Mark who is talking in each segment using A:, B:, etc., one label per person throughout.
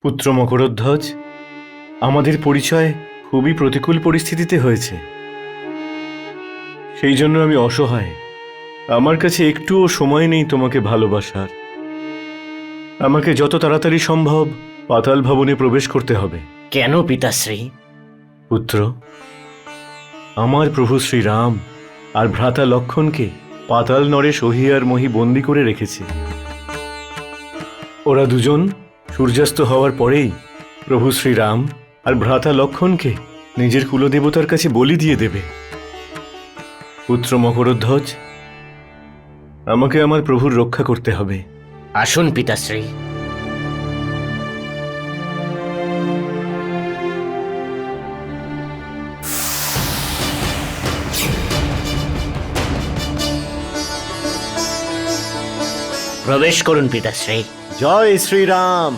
A: পুত্র মকরধ্বজ, আমাদের পরিচয় খুবই প্রতিকূল পরিস্থিতিতে হয়েছে। সেই জন্য আমি অসহায়। আমার কাছে একটুও সময় নেই তোমাকে ভালোবাসার। আমাকে যত তাড়াতাড়ি সম্ভব পাতাল ভবনে প্রবেশ করতে হবে।
B: কেন পিতাশ্রী?
A: পুত্র, আমার প্রভু শ্রীরাম আর ভ্রাতা লক্ষণকে পাতাল নরে সহি আর মহি বন্দী করে রেখেছে। ওরা দুজন সূর্যাস্ত হওয়ার পরেই প্রভু শ্রীরাম আর ভ্রাতা লক্ষণকে নিজের কুলদেবতার কাছে বলি দিয়ে দেবে। পুত্র মকরধ্বজ, আমাকে আমার প্রভুর রক্ষা করতে হবে।
B: আসুন পিতাশ্রী। প্রবেশ করুন পিতাশ্রী।
A: জয় শ্রীরাম।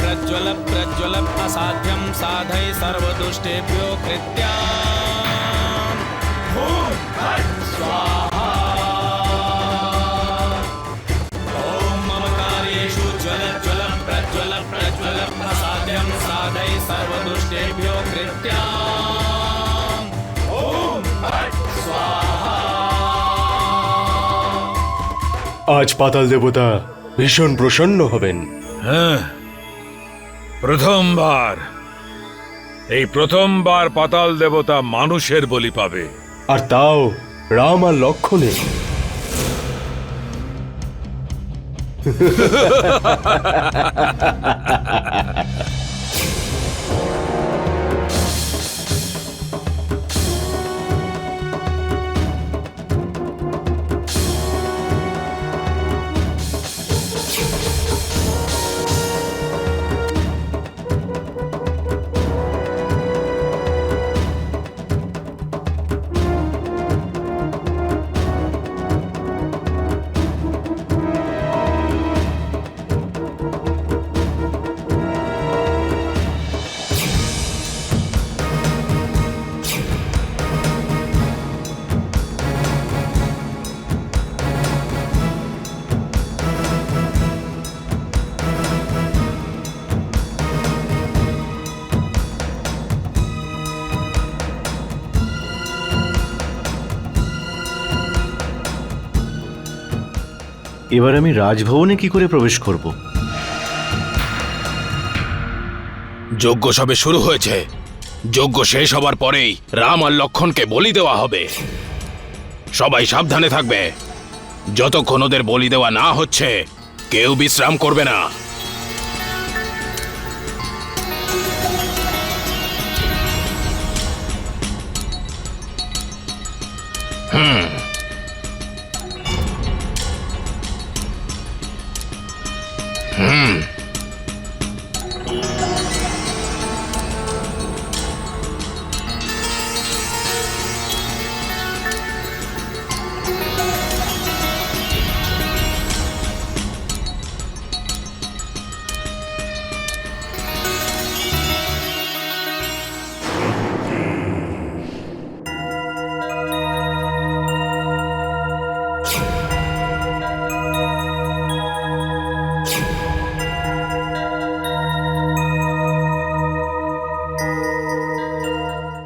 C: प्रज्वल प्रज्वल असाध्यं साधय सर्वदुष्टेभ्यो कृत्याम्। ॐ स्वाहा। ॐ मम कार्येषु ज्वल ज्वल प्रज्वल प्रज्वल असाध्यं साधय सर्वदुष्टेभ्यो कृत्याम्। ॐ स्वाहा।
A: আজ পাতাল দেবতা ভীষণ প্রসন্ন হবেন।
D: হ্যাঁ, প্রথমবার পাতাল দেবতা মানুষের বলি পাবে,
A: আর তাও রাম আর লক্ষণে। এবার আমি রাজভবনে কি করে প্রবেশ করব?
E: যজ্ঞ সবে শুরু হয়েছে। যজ্ঞ শেষ হবার পরেই রাম আর লক্ষণকে বলি দেওয়া হবে। সবাই সাবধানে থাকবে। যতক্ষণ ওদের বলি দেওয়া না হচ্ছে কেউ বিশ্রাম করবে না।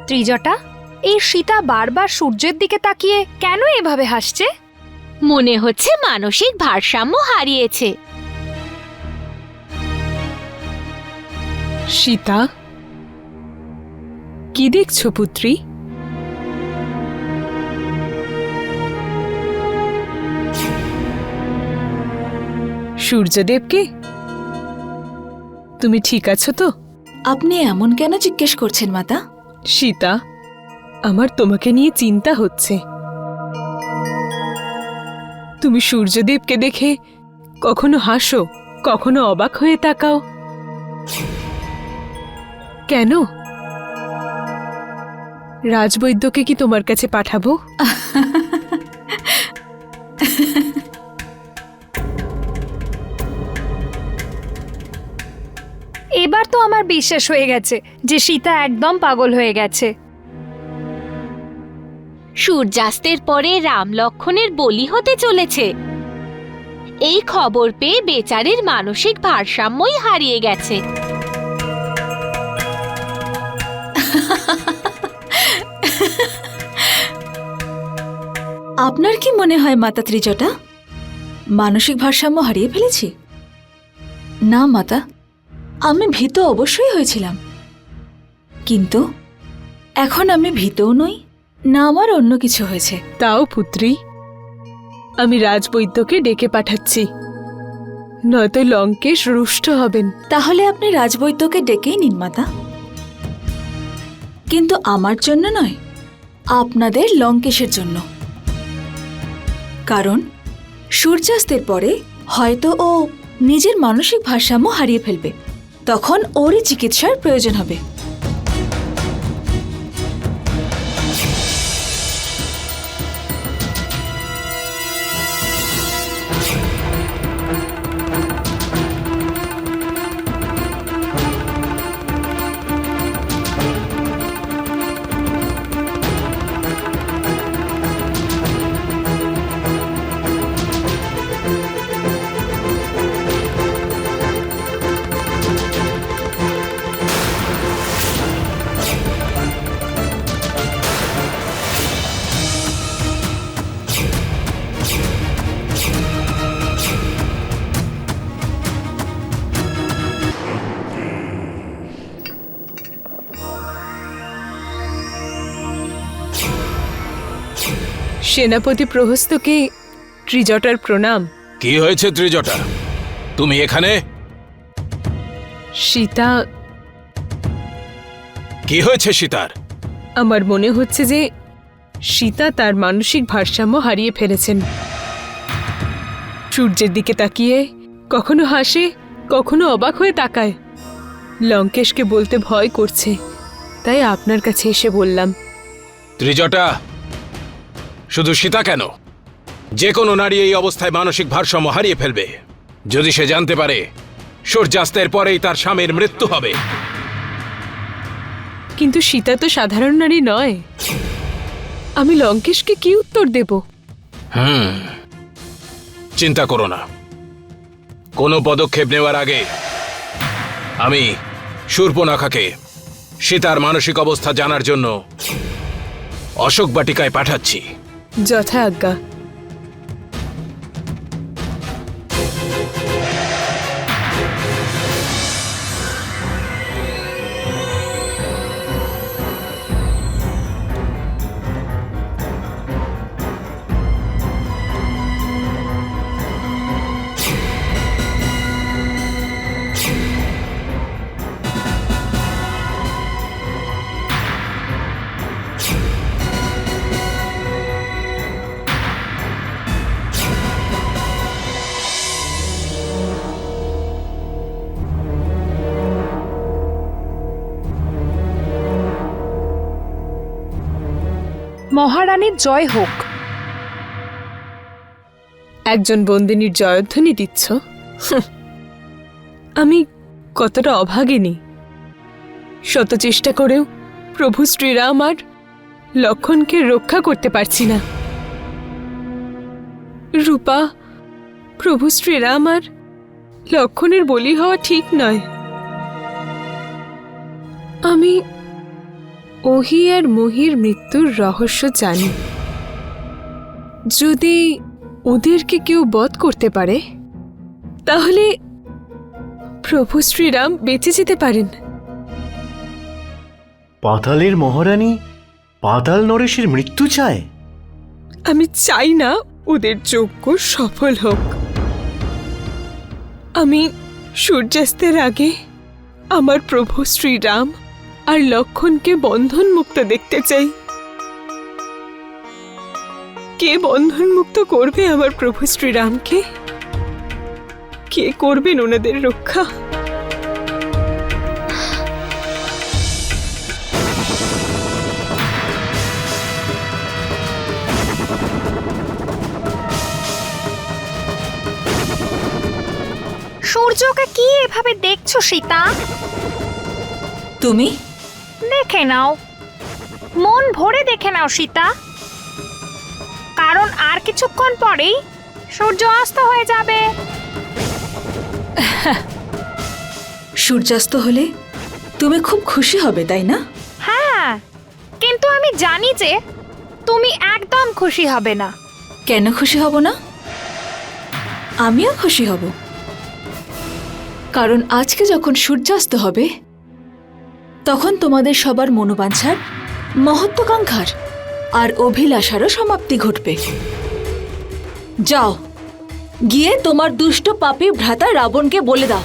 F: ত্রিজটা, এই সীতা বারবার সূর্যের দিকে তাকিয়ে কেন এভাবে হাসছে?
G: মনে হচ্ছে মানসিক ভারসাম্য হারিয়েছে।
H: সীতা, কি দেখছো পুত্রী? সূর্যদেবকে? তুমি ঠিক আছো তো?
I: আপনি এমন কেন জিজ্ঞেস করছেন মাতা?
H: সীতা, আমার তোমাকে নিয়ে চিন্তা হচ্ছে। তুমি সূর্যদেবকে দেখে কখনো হাসো? কখনো অবাক হয়ে তাকাও। কেন? রাজবৈদ্যকে কি তোমার কাছে পাঠাবো?
F: এবার তো আমার বিশ্বাস হয়ে গেছে যে সীতা একদম পাগল হয়ে গেছে।
G: সূর্যাস্তের পরে রাম লক্ষণের বলি হতে চলেছে এই খবর পেয়ে বেচারির মানসিক ভারসাম্যই হারিয়ে গেছে।
I: আপনার কি মনে হয় মাতা ত্রিজটা, মানসিক ভারসাম্য হারিয়ে ফেলেছি? না মাতা, আমি ভীত অবশ্যই হয়েছিলাম, কিন্তু এখন আমি ভীতও নই, না আমার অন্য কিছু হয়েছে।
H: তাও পুত্রী, আমি রাজবৈদ্যকে ডেকে পাঠাচ্ছি, নয়তো লঙ্কেশ রুষ্ট হবেন।
I: তাহলে আপনি রাজবৈদ্যকে ডেকেই নিন মাতা, কিন্তু আমার জন্য নয়, আপনাদের লঙ্কেশের জন্য। কারণ সূর্যাস্তের পরে হয়তো ও নিজের মানসিক ভারসাম্য হারিয়ে ফেলবে, তখন ওরই চিকিৎসার প্রয়োজন হবে।
H: সেনাপতি প্রহস্তকে ত্রিজটার প্রণাম।
E: কি হয়েছে ত্রিজটা, তুমি এখানে?
H: সীতা,
E: কি হয়েছে সীতার?
H: আমার মনে হচ্ছে যে সীতা তার মানসিক ভারসাম্য হারিয়ে ফেলেছেন। সূর্যের দিকে তাকিয়ে কখনো হাসে, কখনো অবাক হয়ে তাকায়। লঙ্কেশকে বলতে ভয় করছে, তাই আপনার কাছে এসে বললাম।
E: ত্রিজটা, শুধু সীতা কেন, যে কোনো নারী এই অবস্থায় মানসিক ভারসাম্য হারিয়ে ফেলবে যদি সে জানতে পারে সূর্যাস্তের পরেই তার স্বামীর মৃত্যু হবে।
H: কিন্তু সীতা তো সাধারণ নারী নয়, আমি লঙ্কেশকে কি উত্তর দেব?
E: চিন্তা করো না, কোনো পদক্ষেপ নেওয়ার আগে আমি শূর্পণখাকে সীতার মানসিক অবস্থা জানার জন্য অশোক বাটিকায় পাঠাচ্ছি।
H: যথা আজ্ঞা।
F: মহারানীর জয় হোক।
H: একজন বন্দিনীর জয়ধ্বনি দিচ্ছ? আমি কতটা অভাগিনী, শত চেষ্টা করেও প্রভু শ্রীরাম আর লক্ষণকে রক্ষা করতে পারছি না। রূপা, প্রভু শ্রীরাম আর লক্ষণের বলি হওয়া ঠিক নয়। আমি ওহি আর মহির মৃত্যুর রহস্য জানি। যদি ওদেরকে কেউ বধ করতে পারে তাহলে প্রভু শ্রীরাম বেঁচে যেতে পারেন।
A: পাতালের মহারানী পাতাল নরেশের মৃত্যু চায়?
H: আমি চাই না ওদের যজ্ঞ সফল হোক। আমি সূর্যাস্তের আগে আমার প্রভু শ্রীরাম আর লক্ষণকে বন্ধন মুক্ত দেখতে চাই। কে বন্ধন মুক্ত করবে আমার প্রভু শ্রীরামকে? কে করবেন ওনাদের রক্ষা?
F: সূর্যকে কি এভাবে দেখছো সীতা?
I: তুমি
F: দেখে নাও, মন ভরে দেখে নাও সীতা, কারণ আর কিছুক্ষণ পরেই সূর্য অস্ত হয়ে যাবে।
I: সূর্যাস্ত হলে তুমি খুব খুশি হবে, তাই না?
F: হ্যাঁ, কিন্তু আমি জানি যে তুমি একদম খুশি হবে না।
I: কেন খুশি হব না? আমিও খুশি হব, কারণ আজকে যখন সূর্যাস্ত হবে তখন তোমাদের সবার মনোবাঞ্ছার, মহত্ত্বাকাঙ্ক্ষার আর অভিলাষারও সমাপ্তি ঘটবে। যাও, গিয়ে তোমার দুষ্ট পাপী ভ্রাতা রাবণকে বলে দাও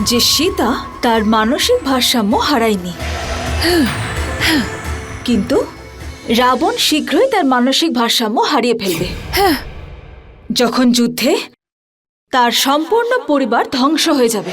I: যে সীতা তার মানসিক ভারসাম্য হারায়নি, কিন্তু রাবণ শীঘ্রই তার মানসিক ভারসাম্য হারিয়ে ফেলবে, যখন যুদ্ধে তার সম্পূর্ণ পরিবার ধ্বংস হয়ে যাবে।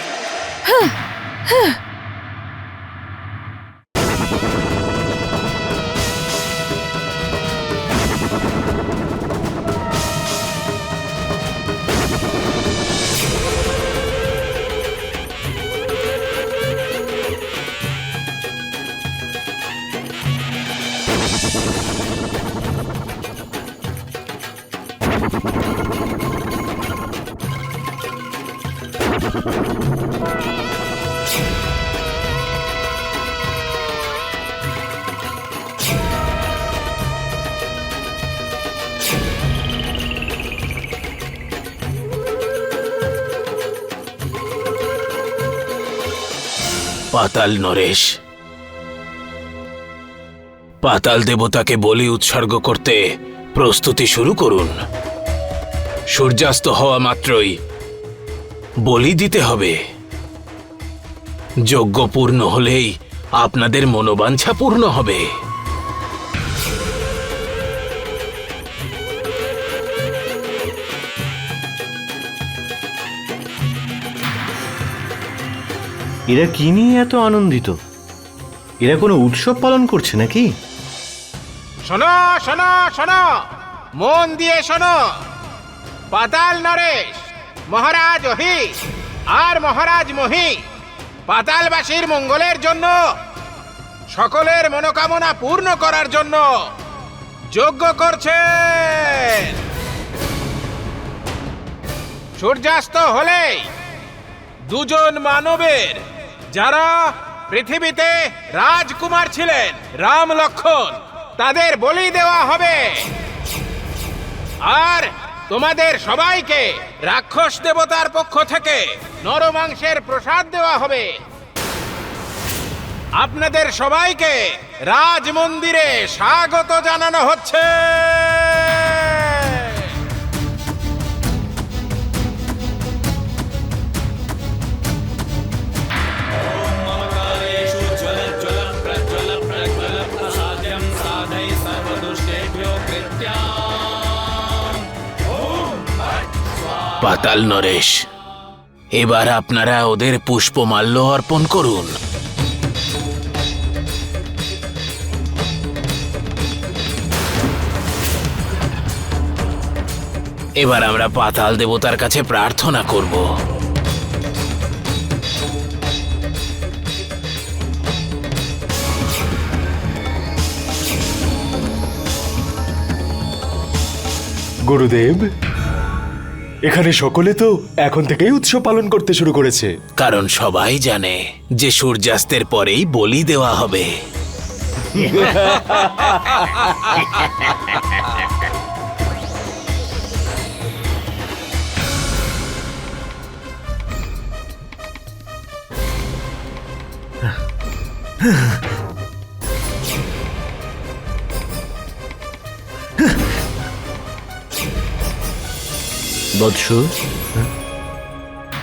E: পাতাল নরেশ, পাতাল দেবতাকে বলি উৎসর্গ করতে প্রস্তুতি শুরু করুন। সূর্যাস্ত হওয়া মাত্রই বলি দিতে হবে। যজ্ঞ পূর্ণ হলেই আপনাদের মনোবাঞ্ছা পূর্ণ হবে।
A: এরা কি নিয়ে এত আনন্দিত? এরা কোনো উৎসব পালন করছে নাকি?
E: শোনো শোনো শোনো, মন দিয়ে শোনো। পাতাল নরেশ, মহারাজ অহি আর মহারাজ মহি পাতালবাসীর মঙ্গলের জন্য, সকলের মনোকামনা পূর্ণ করার জন্য যজ্ঞ করছেন। সূর্যাস্ত হলেই দুজন মানবের, যারা পৃথিবীতে রাজকুমার ছিলেন, রাম লক্ষ্মণ, তাদের বলি দেওয়া হবে। আর তোমাদের সবাইকে রাক্ষস দেবতার পক্ষ থেকে নরমাংসের প্রসাদ দেওয়া হবে। আপনাদের সবাইকে রাজ মন্দিরে স্বাগত জানানো হচ্ছে।
C: ममकारेषु ज्वल ज्वल प्रज्वल प्रज्वल प्रसाद्यं साधय सर्वदुष्टेभ्यो कृत्याम्। ओम भट् स्वाहा।
E: পাতাল নরেশ, এবার আপনারা ওদের পুষ্পমাল্য অর্পণ করুন। এবার আমরা পাতাল দেবতার কাছে প্রার্থনা করব।
J: গুরুদেব, এখানে সকলে তো এখন থেকেই উৎসব পালন করতে শুরু করেছে।
E: কারণ সবাই জানে যে সূর্যাস্তের পরেই বলি দেওয়া হবে।
A: বৎস,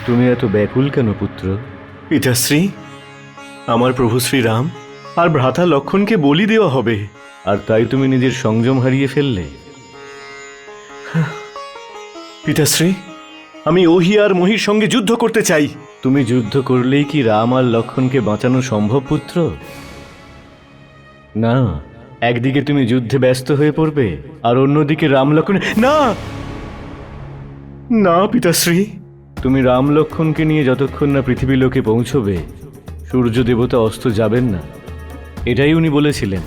A: তুমি এত ব্যাকুল কেন পুত্র? পিতাশ্রী, আমার প্রভু শ্রীরাম আর ভ্রাতা লক্ষ্মণকে বলি দেওয়া হবে, আর তাই তুমি নিজের সংযম হারিয়ে ফেললে। পিতাশ্রী, আমি ওহি আর মহির সঙ্গে যুদ্ধ করতে চাই। তুমি যুদ্ধ করলেই কি রাম আর লক্ষণকে বাঁচানো সম্ভব পুত্র? না, একদিকে তুমি যুদ্ধে ব্যস্ত হয়ে পড়বে আর অন্যদিকে রাম লক্ষণ। না না পিতাশ্রী, তুমি রাম লক্ষণকে নিয়ে যতক্ষণ না পৃথিবী লোকে পৌঁছবে সূর্য দেবতা অস্ত যাবেন না, এটাই উনি বলেছিলেন।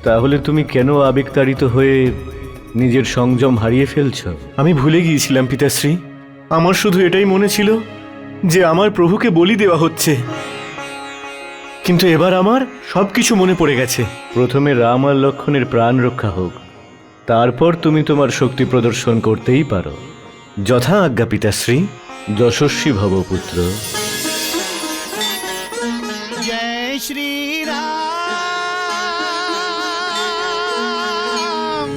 A: তাহলে তুমি কেন আবেগতাড়িত হয়ে নিজের সংযম হারিয়ে ফেলছ? আমি ভুলে গিয়েছিলাম পিতাশ্রী, আমার শুধু এটাই মনে ছিল যে আমার প্রভুকে বলি দেওয়া হচ্ছে। কিন্তু এবার আমার সবকিছু মনে পড়ে গেছে। প্রথমে রাম আর লক্ষণের প্রাণ রক্ষা হোক, তারপর তুমি তোমার শক্তি প্রদর্শন করতেই পারো। যথা আজ্ঞা পিতাশ্রী। যশস্বী ভব পুত্র।
C: जय श्री राम।